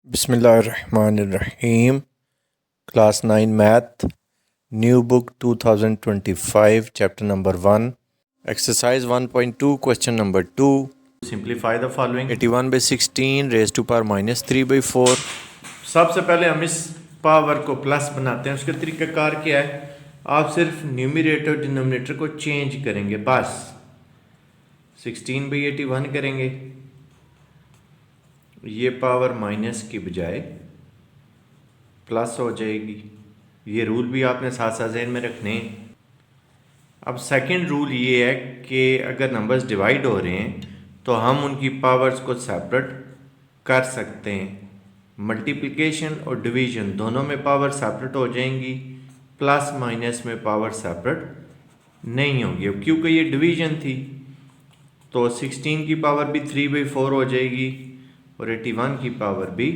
बिस्मिल्लाहिर्रहमानिर्रहीम। Class 9 math, new book 2025, chapter number 1, exercise 1.2, question number 2। Simplify the following. 81/16 raise to power -3/4। सबसे पहले हम इस पावर को प्लस बनाते हैं। उसका तरीकाकार क्या है? आप सिर्फ न्यूमरेटर और डिनोमिनेटर को चेंज करेंगे, बस 16/81 करेंगे। ये पावर माइनस की बजाय प्लस हो जाएगी। ये रूल भी आपने साथ साथ ज़हन में रखने हैं। अब सेकंड रूल ये है कि अगर नंबर्स डिवाइड हो रहे हैं तो हम उनकी पावर्स को सेपरेट कर सकते हैं। मल्टीप्लिकेशन और डिवीजन दोनों में पावर सेपरेट हो जाएंगी, प्लस माइनस में पावर सेपरेट नहीं होगी। अब क्योंकि ये डिवीजन थी तो 16 की पावर भी 3/4 हो जाएगी और 81 की पावर भी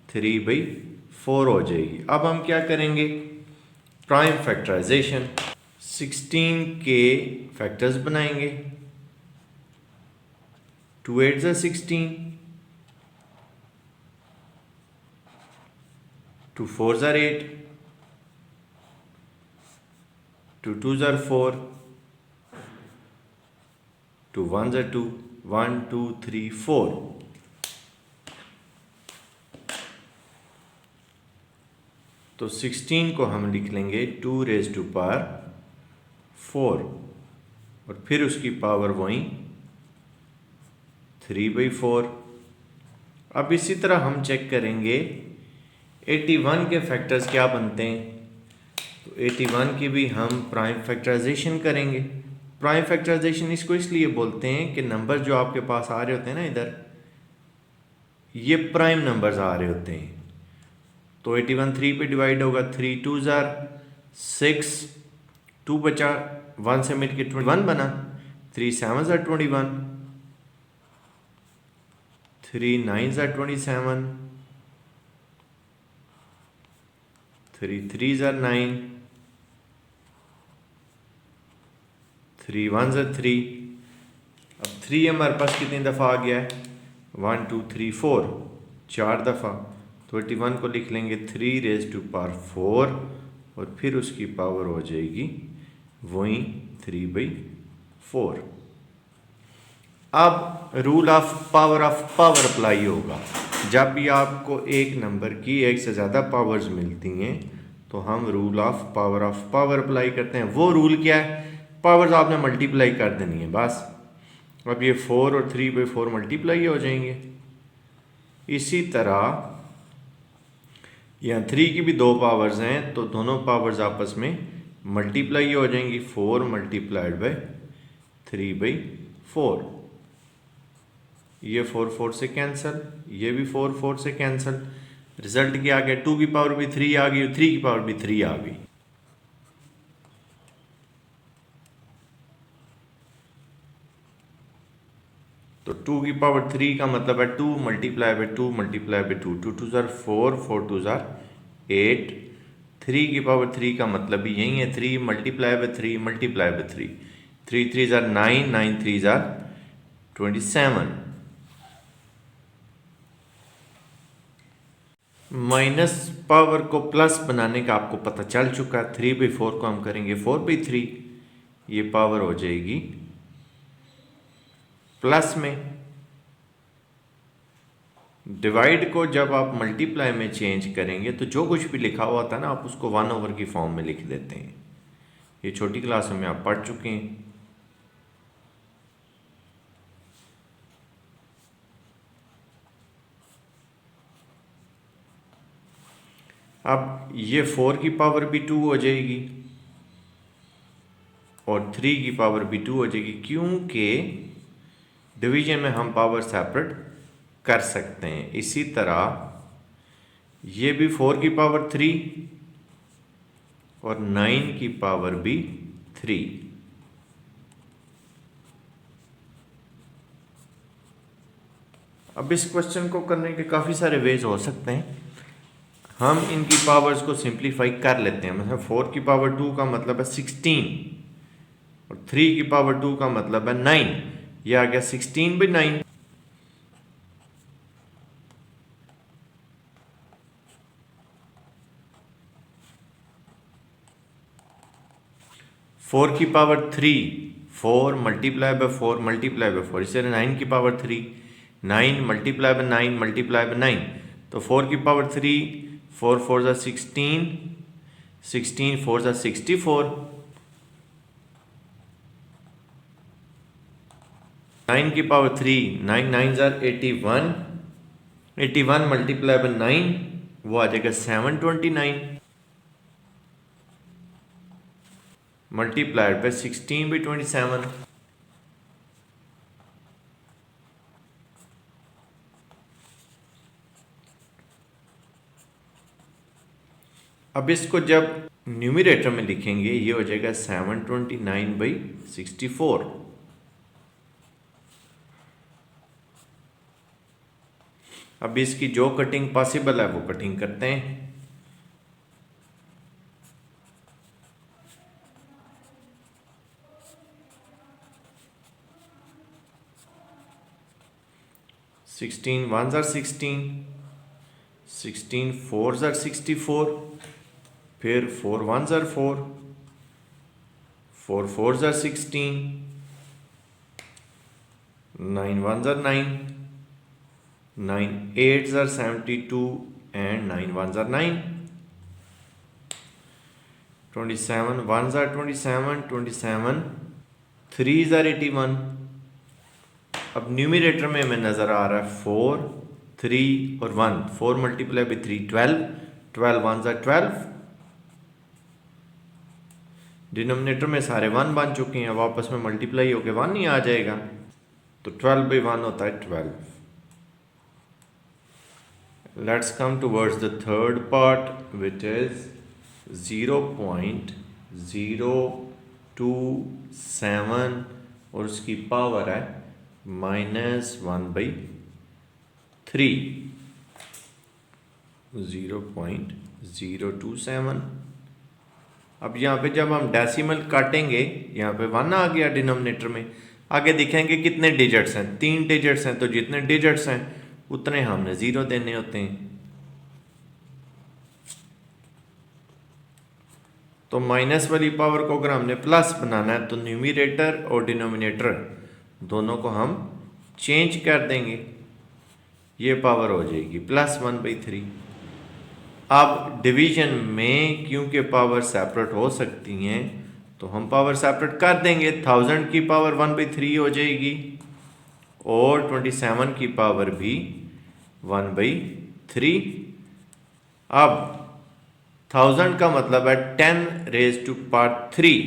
3/4 हो जाएगी। अब हम क्या करेंगे? Prime factorisation. 16 के फैक्टर्स बनाएंगे। 2 8 ज़ा 16, 2 4 ज़ा 8, 2 2 ज़ा 4, 2 1 ज़ा 2, 1 2 3 4। तो 16 को हम लिख लेंगे 2 रेज़ टू पावर 4 और फिर उसकी पावर वहीं 3/4। अब इसी तरह हम चेक करेंगे 81 के फैक्टर्स क्या बनते हैं। तो 81 की भी हम प्राइम फैक्टराइजेशन करेंगे। प्राइम फैक्टराइजेशन इसको इसलिए बोलते हैं कि नंबर जो आपके पास आ रहे होते हैं ना, इधर ये प्राइम नंबर्स आ रहे होते हैं। तो 81 3 पे डिवाइड होगा, 3 2 ज़ा 6, 2 बचा, 1 से मिल के 21 बना, 3 7 ज़ा 21, 3 9 ज़ा 27, 3 3 ज़ा 9, 3 1 ज़ा 3। अब 3 हमारे पास कितनी दफ़ा आ गया है? 1 2 3 4, 4 दफ़ा। तो 81 को लिख लेंगे 3 रेज़ टू पावर 4 और फिर उसकी पावर हो जाएगी वहीं 3/4। अब रूल ऑफ पावर अप्लाई होगा। जब भी आपको एक नंबर की एक से ज़्यादा पावर्स मिलती हैं तो हम रूल ऑफ पावर अप्लाई करते हैं। वो रूल क्या है? पावर्स आपने मल्टीप्लाई कर देनी है बस। अब ये 4 और 3/4 मल्टीप्लाई हो जाएंगे। इसी तरह यहाँ 3 की भी 2 पावर्स हैं तो दोनों पावर्स आपस में मल्टीप्लाई हो जाएंगी। 4 मल्टीप्लाइड बाय 3/4। ये 4 4 से कैंसिल, ये भी 4 4 से कैंसिल। रिजल्ट क्या आ गया? 2 की पावर भी 3 आ गई और 3 की पावर भी 3 आ गई। तो 2 की पावर 3 का मतलब है 2 मल्टीप्लाई बाय 2 मल्टीप्लाई बाय 2, 2 2 ज़ा 4, 4 2 ज़ा 8। 3 की पावर 3 का मतलब भी यही है 3 मल्टीप्लाई बाय 3 मल्टीप्लाई बाय 3, 3 3 ज़ा 9, 9 3 ज़ा 27। माइनस पावर को प्लस बनाने का आपको पता चल चुका है। 3/4 को हम करेंगे 4/3, ये पावर हो जाएगी प्लस में। डिवाइड को जब आप मल्टीप्लाई में चेंज करेंगे तो जो कुछ भी लिखा हुआ था ना, आप उसको 1/, की फॉर्म में लिख देते हैं। ये छोटी क्लासों में आप पढ़ चुके हैं। अब ये 4 की पावर भी 2 हो जाएगी और 3 की पावर भी 2 हो जाएगी, क्योंकि डिवीजन में हम पावर सेपरेट कर सकते हैं। इसी तरह ये भी 4 की पावर 3 और 9 की पावर भी 3। अब इस क्वेश्चन को करने के काफ़ी सारे वेज हो सकते हैं। हम इनकी पावर्स को सिंप्लीफाई कर लेते हैं। मतलब 4 की पावर 2 का मतलब है 16 और 3 की पावर 2 का मतलब है 9। यह आ गया 16/9। 4 की power 3, 4 multiply by 4 multiply by 4, इसी तरह 9 की power 3, 9 multiply by 9 multiply by 9, तो 4 की पावर 3, 4 4 ज़ा 16, 16 4 ज़ा 64, 9 की पावर 3, 9 9 ज़ा 81, 81 मल्टीप्लाई बाय 9 वो आ जाएगा 729 मल्टीप्लाइड बाय 16 बाई 27। अब इसको जब न्यूमरेटर में लिखेंगे ये हो जाएगा 729 बाई 64। अब इसकी जो कटिंग पॉसिबल है वो कटिंग करते हैं। सिक्सटीन वन ज़ार 16, 16 4 ज़ार 64, फिर 4 1 ज़ार 4, 4 4 ज़ार 16, 9 1 ज़ार 9, 9 8 ज़ार 72 एंड 9 1 ज़ार 9, 27 1 ज़ार 27, 27 3 ज़ार 81। अब न्यूमरेटर में हमें नज़र आ रहा है 4 3 और 1, 4 मल्टीप्लाई बाई 3 12, 12 1 ज़ार 12, डिनोमिनेटर में सारे 1 बन चुके हैं, अब आपस में मल्टीप्लाई होकर 1 ही आ जाएगा, तो 12 बाई 1 होता है 12। Let's come towards the third part which is 0.027 और उसकी पावर है -1/3, 0.027। अब यहाँ पे जब हम डेसिमल काटेंगे, यहाँ पे 1 आ गया डिनोमिनेटर में, आगे दिखेंगे कितने डिजिट्स हैं, 3 डिजिट्स हैं, तो जितने डिजिट्स हैं उतने हमने 0 देने होते हैं। तो माइनस वाली पावर को अगर हमने प्लस बनाना है तो न्यूमरेटर और डिनोमिनेटर दोनों को हम चेंज कर देंगे, ये पावर हो जाएगी +1/3। अब डिवीजन में क्योंकि पावर सेपरेट हो सकती हैं तो हम पावर सेपरेट कर देंगे, 1000 की पावर 1/3 हो जाएगी और 27 की पावर भी 1/3। अब 1000 का मतलब है 10⁻3,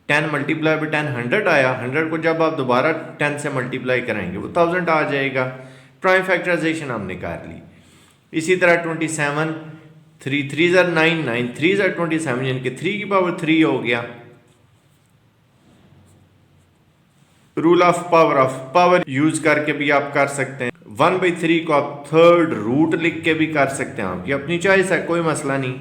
10 मल्टीप्लाई बाई 10 100 आया, 100 को जब आप दोबारा 10 से मल्टीप्लाई करेंगे वो 1000 आ जाएगा। प्राइम फैक्टराइजेशन हमने कर ली। इसी तरह 27 3 3 ज़ार 9, 9 3 ज़ार 27, यानी कि 3 की पावर 3 हो गया। रूल ऑफ पावर यूज करके भी आप कर सकते हैं। 1/3 को आप थर्ड रूट लिख के भी कर सकते हैं, आपकी अपनी चॉइस है, कोई मसला नहीं।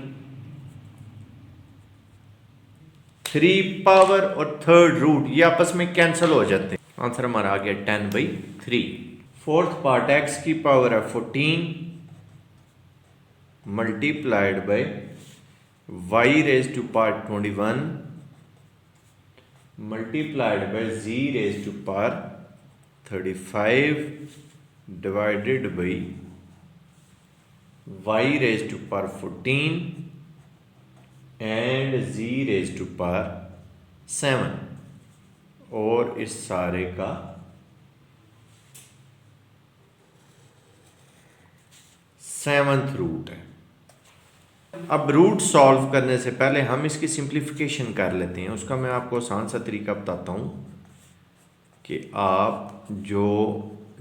3 पावर और थर्ड रूट ये आपस में कैंसिल हो जाते हैं, आंसर हमारा आ गया 10/3। फोर्थ पार्ट x की पावर है 14 multiplied by y⁻21 multiplied by z⁻35 divided by y⁻14 and z⁻7 और इस सारे का सेवंथ रूट है। अब रूट सॉल्व करने से पहले हम इसकी सिंप्लीफिकेशन कर लेते हैं। उसका मैं आपको आसान सा तरीका बताता हूँ कि आप जो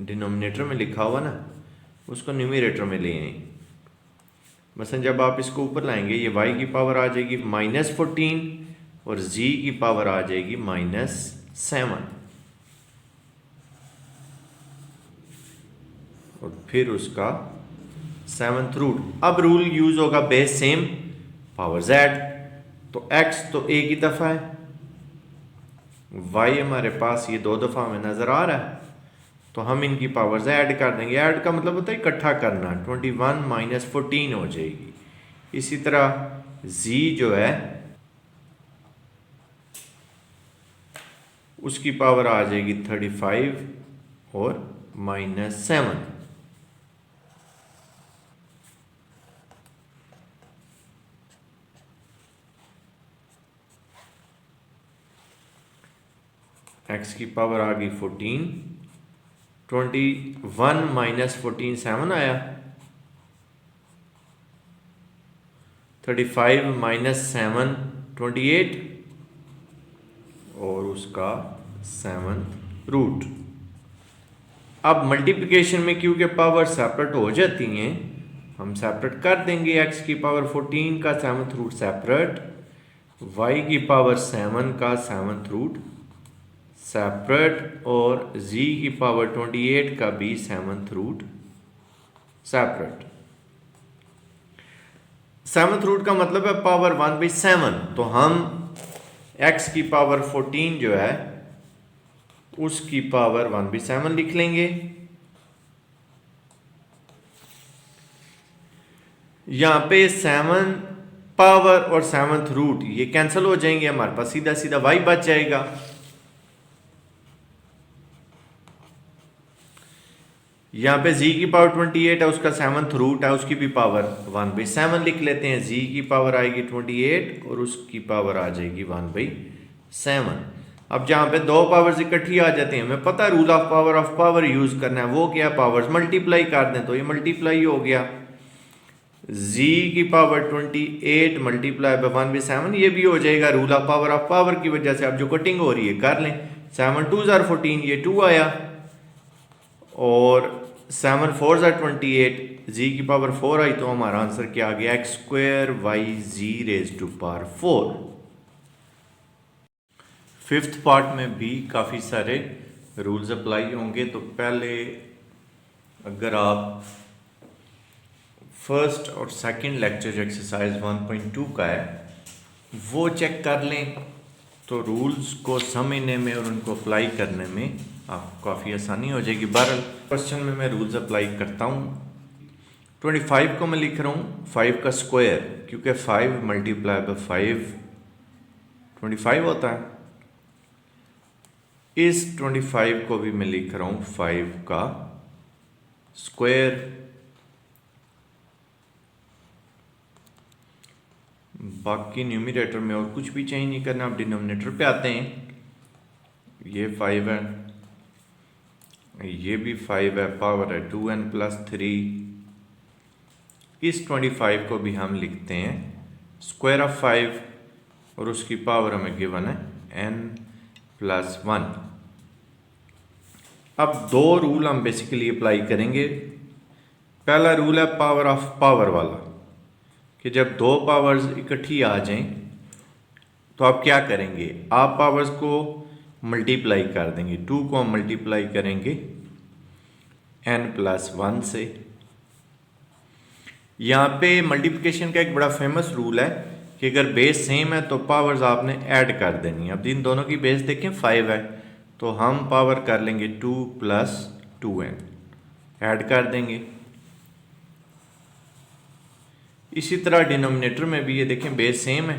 डिनोमिनेटर में लिखा हुआ ना उसको न्यूमरेटर में ले आए। मसलन जब आप इसको ऊपर लाएंगे ये y की पावर आ जाएगी -14 और z की पावर आ जाएगी -7 और फिर उसका सेवंथ रूट। अब रूल यूज होगा बेस सेम पावर z, तो x तो एक ही दफ़ा है, y हमारे पास ये 2 दफ़ा हमें नज़र आ रहा है, तो हम इनकी पावर्स ऐड कर देंगे। ऐड का मतलब होता है इकट्ठा करना, 21 - 14 हो जाएगी। इसी तरह z जो है उसकी पावर आ जाएगी 35 और -7। x की पावर आ गई 14, 21 - 14 7 आया, 35 - 7 28 और उसका 7th रूट। अब मल्टीप्लिकेशन में क्योंकि पावर सेपरेट हो जाती हैं, हम सेपरेट कर देंगे। x की पावर 14 का 7th रूट सेपरेट, y की पावर 7 का 7th रूट सेपरेट और z की पावर 28 का भी 7th root separate. 7th root का मतलब है पावर 1/7, तो हम x की पावर 14 जो है उसकी पावर 1/7 लिख लेंगे। यहां पे 7 पावर और 7th रूट ये कैंसिल हो जाएंगे, हमारे पास सीधा सीधा y बच जाएगा। यहाँ पे z की पावर 28 है, उसका 7th रूट है, उसकी भी पावर 1/7 लिख लेते हैं। z की पावर आएगी 28 और उसकी पावर आ जाएगी 1/7। अब जहाँ पे दो पावर्स इकट्ठी आ जाती हैं, हमें पता है रूल ऑफ पावर यूज करना है। वो क्या पावर्स मल्टीप्लाई कर दें तो ये मल्टीप्लाई हो गया। z की पावर 28 मल्टीप्लाई बाय 1/7 ये भी हो जाएगा रूल ऑफ पावर की वजह से। अब जो कटिंग हो रही है कर लें। 7 2 * 14 ये 2 आया और 7 4 * 28 z की पावर 4 आई, तो हमारा आंसर क्या आ गया x² y(z)⁴। फिफ्थ पार्ट में भी काफ़ी सारे रूल्स अप्लाई होंगे। तो पहले अगर आप फर्स्ट और सेकंड लेक्चर एक्सरसाइज 1.2 का है वो चेक कर लें तो रूल्स को समझने में और उनको अप्लाई करने में आपको काफ़ी आसानी हो जाएगी। बहरहाल क्वेश्चन में मैं रूल्स अप्लाई करता हूँ। 25 को मैं लिख रहा हूँ 5 का स्क्वायर, क्योंकि 5 मल्टीप्लाई बाय 5 25 होता है। इस 25 को भी मैं लिख रहा हूँ 5 का स्क्वायर। बाकी न्यूमरेटर में और कुछ भी चेंज नहीं करना। अब डिनोमिनेटर पे आते हैं। ये 5 है, ये भी 5 है, पावर है 2n + 3। इस 25 को भी हम लिखते हैं स्क्वायर ऑफ 5 और उसकी पावर हमें गिवन है n + 1। अब दो रूल हम बेसिकली अप्लाई करेंगे। पहला रूल है पावर ऑफ पावर वाला, कि जब दो पावर्स इकट्ठी आ जाएं तो आप क्या करेंगे, आप पावर्स को मल्टीप्लाई कर देंगे। 2 को हम मल्टीप्लाई करेंगे n + 1 से। यहाँ पे मल्टीप्लिकेशन का एक बड़ा फेमस रूल है कि अगर बेस सेम है तो पावर्स आपने ऐड कर देनी है। अब इन दोनों की बेस देखें 5 है तो हम पावर कर लेंगे 2 + 2n, ऐड कर देंगे। इसी तरह डिनोमिनेटर में भी ये देखें बेस सेम है,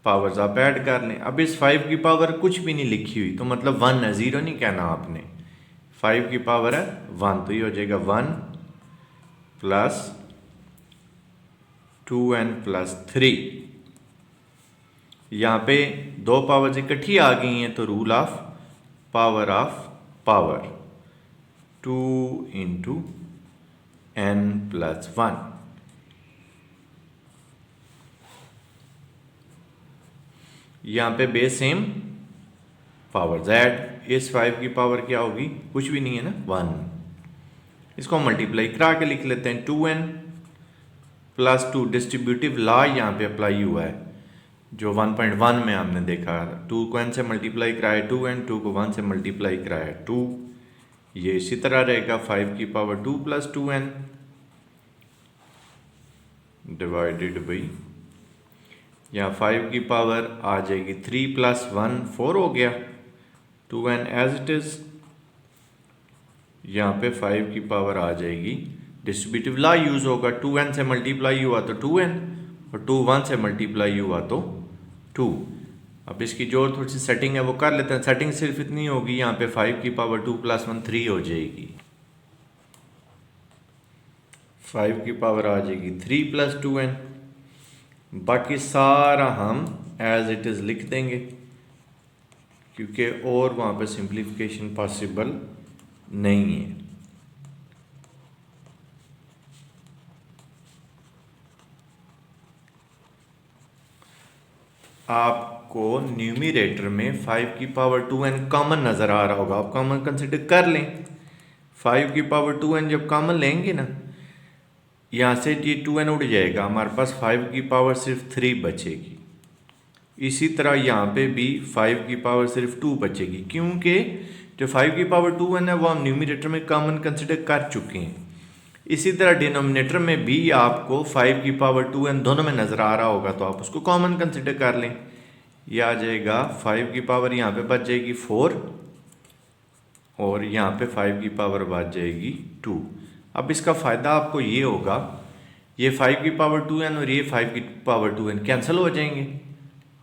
पावर्स आप ऐड कर लें। अब इस 5 की पावर कुछ भी नहीं लिखी हुई तो मतलब 1 है, 0 नहीं कहना आपने। 5 की पावर है 1 तो ये हो जाएगा 1 + 2n + 3। यहाँ पे दो पावर्स इकट्ठी आ गई हैं तो रूल ऑफ पावर 2 × n + 1। यहाँ पे बेस सेम, पावर z। इस 5 की पावर क्या होगी, कुछ भी नहीं है ना, 1। इसको मल्टीप्लाई करा के लिख लेते हैं 2n + 2। डिस्ट्रीब्यूटिव लॉ यहाँ पे अप्लाई हुआ है जो 1.1 में हमने देखा। 2 को n से मल्टीप्लाई कराया 2n, 2 को 1 से मल्टीप्लाई कराया 2। ये इसी तरह रहेगा 5 की पावर 2 + 2n डिवाइडेड बाई, यहाँ 5 की पावर आ जाएगी 3 + 1 4 हो गया, 2n एज इट इज। यहाँ पे 5 की पावर आ जाएगी, डिस्ट्रीब्यूटिव लॉ यूज होगा, 2n से मल्टीप्लाई हुआ तो 2n और 2 1 से मल्टीप्लाई हुआ तो 2। अब इसकी जो थोड़ी सी सेटिंग है वो कर लेते हैं। सेटिंग सिर्फ इतनी होगी, यहाँ पे 5 की पावर 2 + 1 3 हो जाएगी। 5 की पावर आ जाएगी 3 + 2n। बाकी सारा हम एज इट इज़ लिख देंगे, क्योंकि और वहाँ पे सिंप्लीफिकेशन पॉसिबल नहीं है। आपको न्यूमरेटर में 5 की पावर 2n कॉमन नज़र आ रहा होगा, आप कॉमन कंसिडर कर लें। 5 की पावर 2n जब कॉमन लेंगे ना, यहाँ से ये 2n उड़ जाएगा, हमारे पास 5 की पावर सिर्फ 3 बचेगी। इसी तरह यहाँ पे भी 5 की पावर सिर्फ 2 बचेगी, क्योंकि जो 5 की पावर 2n है वो हम न्यूमरेटर में कॉमन कंसिडर कर चुके हैं। इसी तरह डिनोमिनेटर में भी आपको 5 की पावर 2n दोनों में नज़र आ रहा होगा, तो आप उसको कॉमन कंसिडर कर लें। यह आ जाएगा 5 की पावर यहाँ पे बच जाएगी 4 और यहाँ पे 5 की पावर बच जाएगी 2। अब इसका फ़ायदा आपको ये होगा, ये 5 की पावर 2n और ये 5 की पावर 2n कैंसिल हो जाएंगे।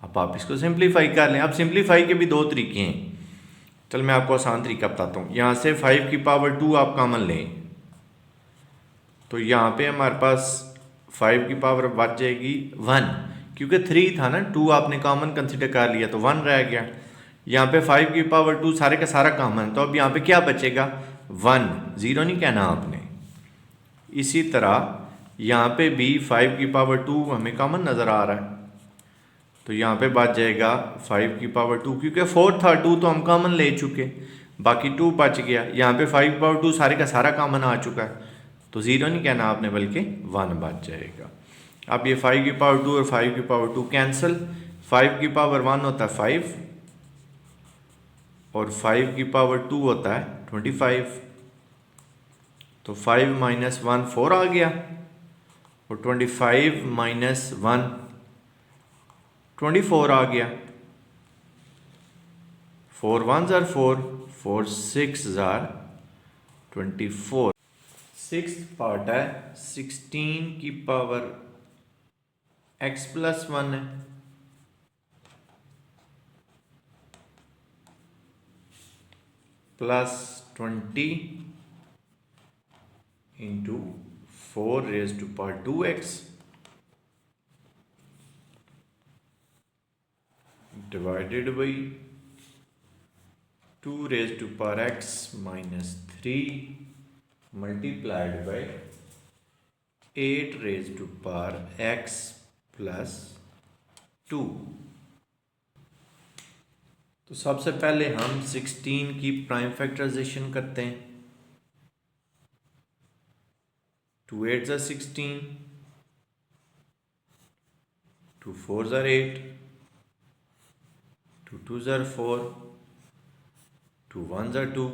अब आप इसको सिंप्लीफाई कर लें। अब सिंप्लीफाई के भी दो तरीके हैं, चल मैं आपको आसान तरीका बताता हूँ। यहाँ से 5 की पावर 2 आप कॉमन लें, तो यहाँ पे हमारे पास 5 की पावर बच जाएगी 1, क्योंकि 3 था ना, 2 आपने कॉमन कंसिडर कर लिया तो 1 रह गया। यहाँ पे 5 की पावर 2 सारे का सारा कॉमन है, तो अब यहाँ पे क्या बचेगा 1, 0 नहीं कहना आपने। इसी तरह यहाँ पे भी 5 की पावर 2 हमें कॉमन नज़र आ रहा है, तो यहाँ पे बच जाएगा 5 की पावर 2, क्योंकि 4 था, 2 तो हम कॉमन ले चुके, बाकी 2 बच गया। यहाँ पे 5 की पावर 2 सारे का सारा कॉमन आ चुका है, तो 0 नहीं कहना आपने बल्कि 1 बच जाएगा। अब ये 5 की पावर 2 और 5 की पावर 2 कैंसिल, 5 की पावर 1 होता है 5 और 5 की पावर 2 होता है 25, तो 5 - 1 4 आ गया और 25 - 1 24 आ गया। 4 1s are 4, 4 6s are 24। Sixth part है 16 की पावर x + 1 है, plus 20 into 4⁻²2x divided by 2⁻x - 3 multiplied by 8⁻x + 2। तो सबसे पहले हम 16 की प्राइम फैक्टराइजेशन करते हैं। 2 8s are 16, 2 4s are 8, 2 2s are 4, 2 1s are 2,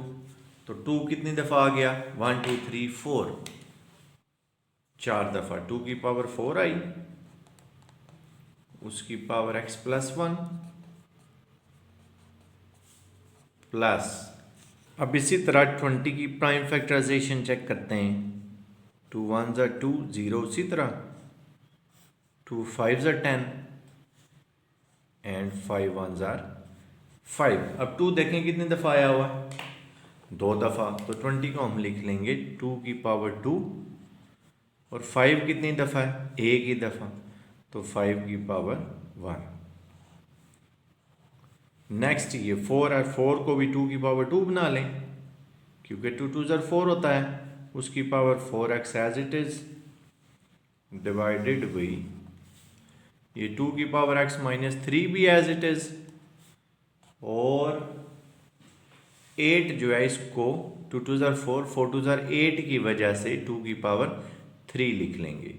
तो 2 कितनी दफ़ा आ गया 1 2 3 4, 4 दफ़ा 2 की पावर 4 आई, उसकी पावर x + 1 प्लस, अब इसी तरह 20 की प्राइम फैक्टराइजेशन चेक करते हैं। 2 1s are 2, 0 उसी तरह, 2 5s are 10 and 5 1s are 5। अब 2 देखें कितनी दफ़ा आया हुआ है, 2 दफ़ा, तो 20 को हम लिख लेंगे 2 की पावर 2 और 5 कितनी दफ़ा है, एक ही दफ़ा, तो 5 की पावर 1। नेक्स्ट ये 4 है, 4 को भी 2 की पावर 2 बना लें, क्योंकि 2 2s are 4 होता है, उसकी power 4x as it is divided by ये 2 की पावर x - 3 भी एज इट इज़, और 8 जो है इसको 2 2s are 4, 4 2s are 8 की वजह से 2 की पावर 3 लिख लेंगे।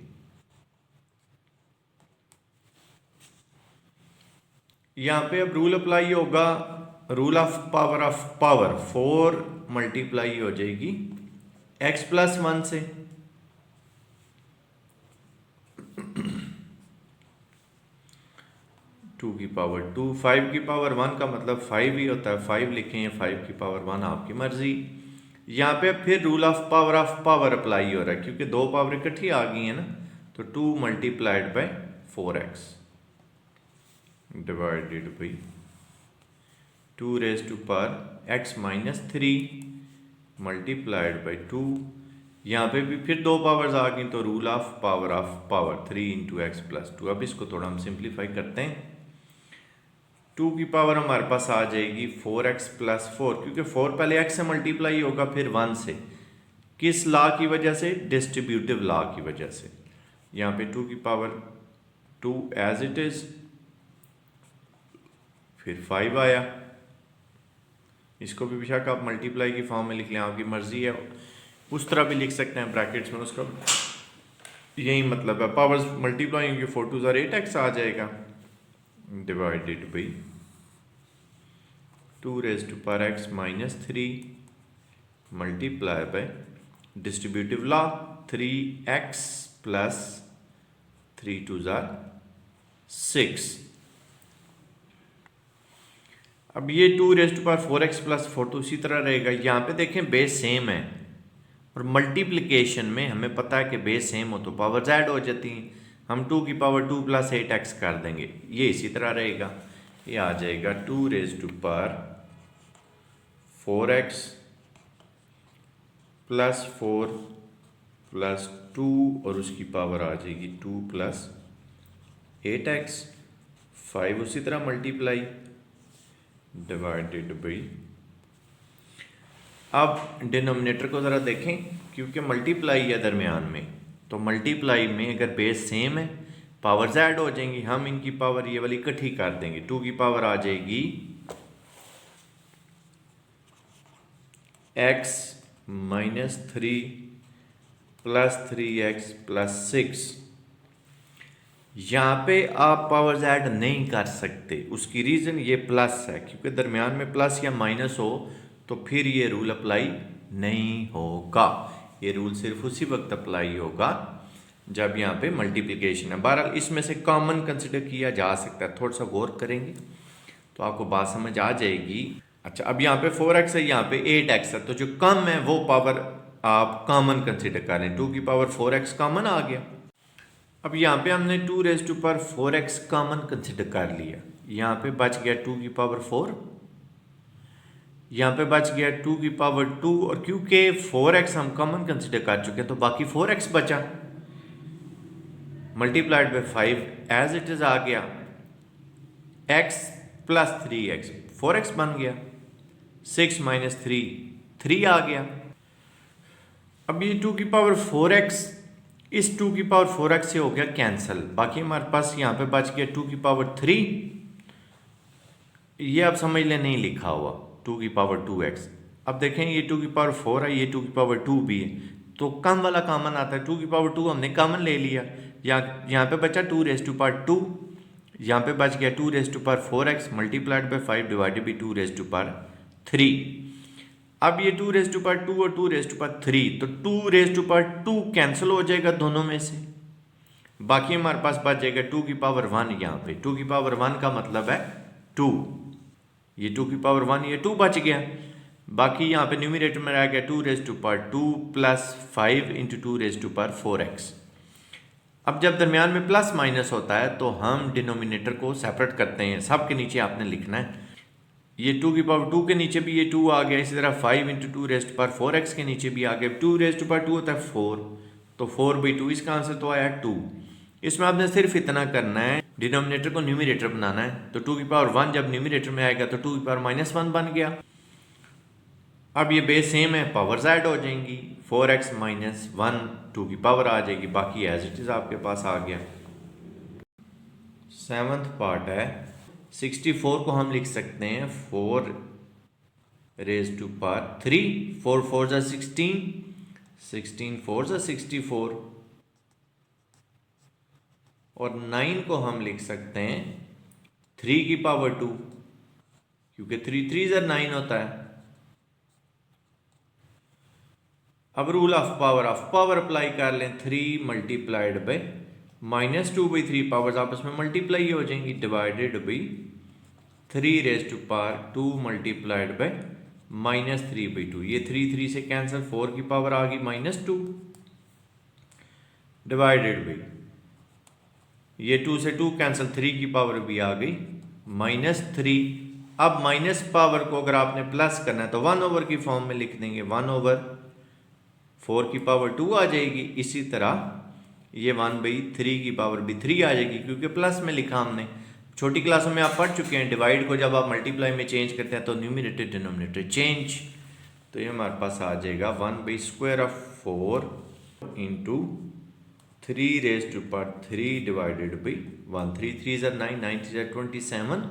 यहाँ पे अब रूल अप्लाई होगा, रूल ऑफ पावर 4 मल्टीप्लाई हो जाएगी x + 1 से, टू की पावर 2, 5 की पावर 1 का मतलब 5 ही होता है, 5 लिखें या 5 की पावर 1 आपकी मर्जी। यहाँ पे फिर रूल ऑफ पावर अप्लाई हो रहा है, क्योंकि दो पावर इकट्ठी आ गई है ना, तो 2 × 4x divided by 2 raise to power x minus 3 multiplied by 2। यहाँ पे भी फिर दो पावर्स आ गई तो rule of power 3 into x plus 2। अब इसको थोड़ा हम सिंप्लीफाई करते हैं। 2 की पावर हमारे पास आ जाएगी 4x प्लस 4, क्योंकि 4 पहले x से मल्टीप्लाई होगा फिर 1 से। किस लॉ की वजह से? डिस्ट्रीब्यूटिव लॉ की वजह से। यहाँ पे 2 की पावर 2 एज इट इज, फिर 5 आया। इसको भी बेशक आप मल्टीप्लाई की फॉर्म में लिख लें, आपकी मर्जी है, उस तरह भी लिख सकते हैं ब्रैकेट्स में, उसका यही मतलब है। पावर्स मल्टीप्लाई होंगे, 4 2 8x आ जाएगा divided by 2 raise to power x minus 3 multiply by distributive law 3x plus 3 2 6। अब ये 2 raise to power 4x plus 4 तो उसी तरह रहेगा। यहाँ पे देखें बेस सेम है और मल्टीप्लिकेशन में हमें पता है कि बेस सेम हो तो पावर्स ऐड हो जाती हैं। हम 2 की पावर 2 प्लस 8x कर देंगे, ये इसी तरह रहेगा। ये आ जाएगा 2 raise to power 4x plus 4 plus 2 और उसकी पावर आ जाएगी 2 प्लस 8x। 5 उसी तरह मल्टीप्लाई डिवाइडेड बाई, अब डिनोमिनेटर को ज़रा देखें, क्योंकि मल्टीप्लाई है दरमियान में, तो मल्टीप्लाई में अगर बेस सेम है पावर्स ऐड हो जाएंगी। हम इनकी पावर ये वाली इकट्ठी कर देंगे। 2 की पावर आ जाएगी x minus 3 plus 3x plus 6। यहाँ पे आप पावर्स ऐड नहीं कर सकते, उसकी रीज़न ये प्लस है, क्योंकि दरमियान में प्लस या माइनस हो तो फिर ये रूल अप्लाई नहीं होगा। ये रूल सिर्फ उसी वक्त अप्लाई होगा जब यहाँ पे मल्टीप्लिकेशन है। बहरहाल इसमें से कॉमन कंसिडर किया जा सकता है, थोड़ा सा गौर करेंगे तो आपको बात समझ आ जाएगी। अच्छा, अब यहाँ पे 4x है, यहाँ पे 8x है, तो जो कम है वो पावर आप कॉमन कंसिडर करें। 2 की पावर 4x कॉमन आ गया। अब यहाँ पे हमने 2 raise to power 4x common consider कर लिया। यहाँ पे बच गया 2 की पावर 4, यहाँ पे बच गया 2 की पावर 2, और क्योंकि 4x हम कॉमन कंसिडर कर चुके हैं तो बाकी 4x बचा, multiplied by 5 as it is आ गया। x प्लस 3x 4x बन गया। 6 माइनस 3 आ गया। अब ये 2 की पावर 4x इस 2 की पावर 4x से हो गया कैंसिल, बाकी हमारे पास यहाँ पे बच गया 2 की पावर 3। ये आप समझ लें नहीं लिखा हुआ 2 की पावर 2x। अब देखें ये 2 की पावर 4 है, ये 2 की पावर 2 भी है, तो कम वाला कॉमन आता है। 2 की पावर 2 हमने कॉमन ले लिया, यहाँ पे बचा 2 रेज टू पावर 2, यहाँ पे बच गया 2 raise to power 4x multiplied by 5 divided by 2 raise to power 3। अब ये 2 रेज टू पावर 2 और 2 रेज टू पावर 3, तो 2 रेज टू पावर 2 कैंसिल हो जाएगा दोनों में से, बाकी हमारे पास बच जाएगा 2 की पावर 1। यहाँ पे 2 की पावर 1 का मतलब है 2, ये 2 की पावर 1, ये 2 बच गया। बाकी यहाँ पे न्यूमरेटर में रह गया 2 raise to power 2 plus 5 into 2 raise to power 4x। अब जब दरमियान में प्लस माइनस होता है तो हम डिनोमिनेटर को सेपरेट करते हैं, सब के नीचे आपने लिखना है। ये 2 की पावर 2 के नीचे भी ये 2 आ गया, इसी तरह 5 into 2 raise to power 4x के नीचे भी आ गया। 2 रेज टू पावर 2 होता है 4, तो 4/2, इसका आंसर तो आया 2। इसमें आपने सिर्फ इतना करना है, डिनोमिनेटर को न्यूमरेटर बनाना है। तो 2 की पावर 1 जब न्यूमरेटर में आएगा तो 2 की पावर -1 बन गया। अब ये बेस सेम है, पावर्स ऐड हो जाएंगी, 4x माइनस 1 2 की पावर आ जाएगी, बाकी एज इट इज आपके पास आ गया। 7th पार्ट है 64 को हम लिख सकते हैं 4 रेज टू पावर 3, 4 4 जा 16, 16 4 जा 64, और 9 को हम लिख सकते हैं 3 की पावर 2, क्योंकि 3 3 जा 9 होता है। अब रूल ऑफ पावर अप्लाई कर लें, 3 मल्टीप्लाइड बाई -2/3, पावर्स आपस में मल्टीप्लाई हो जाएंगी, divided by 3 raise to power 2 multiplied by -3/2। ये 3 3 से कैंसिल, 4 की पावर आ गई -2, डिवाइडेड बाई ये 2 से 2 कैंसिल, 3 की पावर भी आ गई -3। अब माइनस पावर को अगर आपने प्लस करना है तो 1/, की फॉर्म में लिख देंगे, 1/4 की पावर 2 आ जाएगी। इसी तरह ये 1/3 की पावर भी 3 आ जाएगी, क्योंकि प्लस में लिखा हमने। छोटी क्लासों में आप पढ़ चुके हैं, डिवाइड को जब आप मल्टीप्लाई में चेंज करते हैं तो न्यूमरेटर डिनोमिनेटर चेंज। तो ये हमारे पास आ जाएगा 1/4 into 3⁻³ divided by 1। 3 3 are 9, 9 3 are 27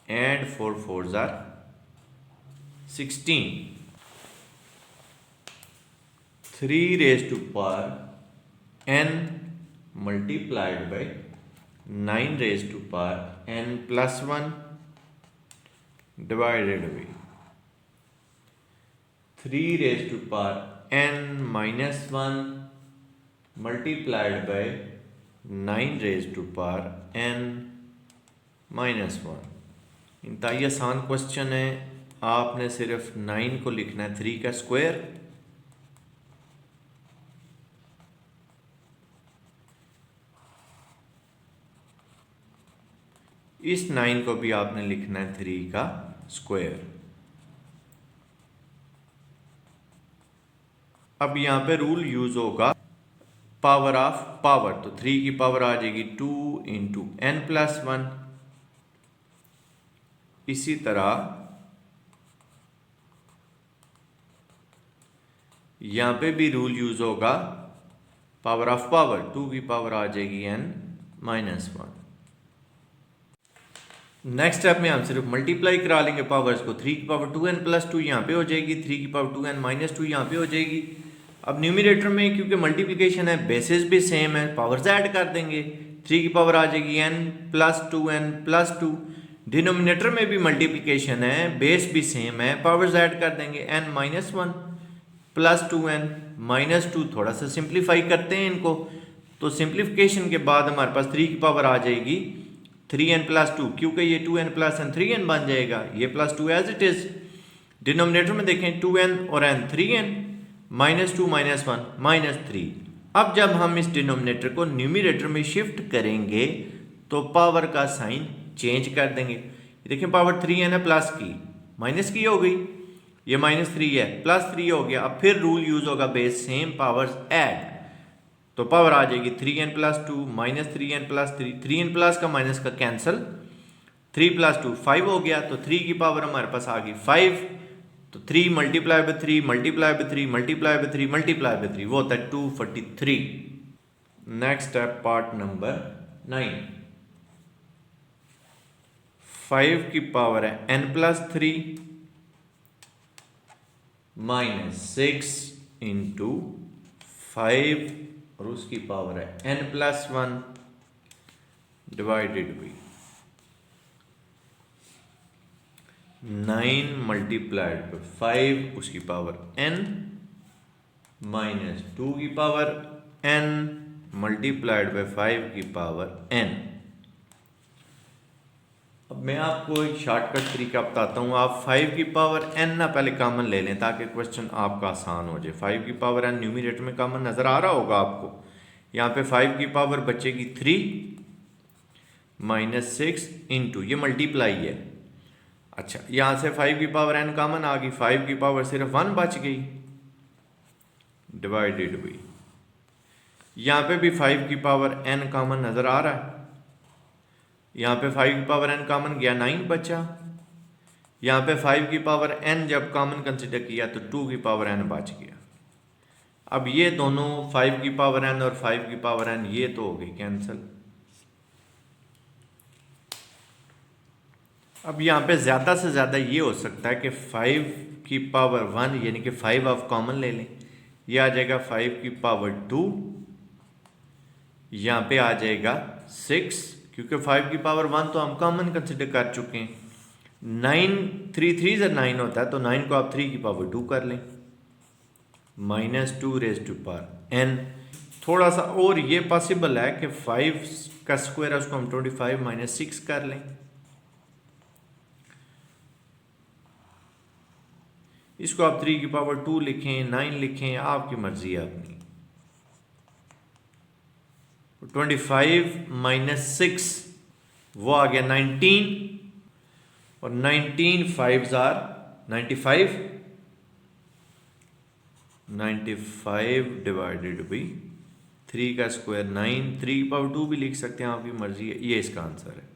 and 4 4 are 16। 3⁻n multiplied by 9⁻n+1 divided by 3⁻n-1 multiplied by 9⁻n-1। इंतहाई आसान क्वेश्चन है। आपने सिर्फ 9 को लिखना है 3 का स्क्वायर, इस 9 को भी आपने लिखना है 3 का स्क्वायर। अब यहां पे रूल यूज होगा पावर ऑफ पावर, तो 3 की पावर आ जाएगी 2 इंटू n+1। इसी तरह यहां पे भी रूल यूज होगा पावर ऑफ पावर, 2 की पावर आ जाएगी n-1। नेक्स्ट स्टेप में हम सिर्फ मल्टीप्लाई करा लेंगे पावर्स को। 3 की पावर 2n+2 यहाँ पे हो जाएगी, 3 की पावर 2n-2 यहाँ पे हो जाएगी। अब न्यूमरेटर में क्योंकि मल्टीप्लिकेशन है, बेसिस भी सेम है, पावर्स ऐड कर देंगे। 3 की पावर आ जाएगी n+2n+2। डिनोमिनेटर में भी मल्टीप्लिकेशन है, बेस भी सेम है, पावर्स ऐड कर देंगे। n-1 + 2n-2। थोड़ा सा सिंप्लीफाई करते हैं इनको, तो सिंप्लीफिकेशन के बाद हमारे पास 3 की पावर आ जाएगी 3n+2, क्योंकि ये 2n+n 3n बन जाएगा, ये +2 एज इट इज। डिनोमिनेटर में देखें 2n और n 3n, -2 -1 -3। अब जब हम इस डिनोमिनेटर को न्यूमरेटर में शिफ्ट करेंगे तो पावर का साइन चेंज कर देंगे। देखिए पावर 3n है प्लस की, माइनस की हो गई, ये -3 है, +3 हो गया। अब फिर रूल यूज होगा बेस सेम, पावर्स ऐड, तो पावर आ जाएगी 3n+2 -3n+3। 3n+ का माइनस का कैंसल, 3 + 2 5 हो गया, तो 3 की पावर हमारे पास आ गई 5। तो 3 × 3 × 3 × 3 × 3 वो होता है 243। Next step part number 9। 5 की पावर है n+3 -6 इंटू 5 और उसकी पावर है n+1 divided by 9 multiplied by 5 उसकी पावर n -2 की पावर n मल्टीप्लाइड बाई 5 की पावर n। अब मैं आपको एक शॉर्टकट तरीका बताता हूँ। आप 5 की पावर n ना पहले कॉमन ले लें ताकि क्वेश्चन आपका आसान हो जाए। 5 की पावर n न्यूमरेटर में कॉमन नज़र आ रहा होगा आपको। यहाँ पे 5 की पावर बचेगी 3 -6 इंटू, ये मल्टीप्लाई है। अच्छा, यहाँ से 5 की पावर n कॉमन आ गई, 5 की पावर सिर्फ 1 बच गई डिवाइडेड बाई, यहाँ पे भी 5 की पावर n कॉमन नज़र आ रहा है। यहाँ पे 5 की पावर n कॉमन गया, 9 बचा। यहाँ पे 5 की पावर n जब कॉमन कंसिडर किया तो 2 की पावर n बच गया। अब ये दोनों 5 की पावर n और 5 की पावर n ये तो हो गई कैंसिल। अब यहाँ पे ज़्यादा से ज़्यादा ये हो सकता है कि 5 की पावर 1 यानी कि 5 आप कॉमन ले लें, ये आ जाएगा 5 की पावर 2, यहाँ पे आ जाएगा 6, क्योंकि 5 की पावर 1 तो हम कॉमन कंसिडर कर चुके हैं। 9 3 3 से 9 होता है, तो 9 को आप 3 की पावर 2 कर लें, -2n। थोड़ा सा और ये पॉसिबल है कि 5 का स्क्वायर है उसको हम 25 - 6 कर लें। इसको आप 3 की पावर 2 लिखें, 9 लिखें, आपकी मर्जी है अपनी। 25 - 6 वो आ गया 19, और 19 5s आर 95, 95 डिवाइडेड बाई 3 का स्क्वायर 9, 3 पावर 2 भी लिख सकते हैं, आपकी मर्जी है। ये इसका आंसर है।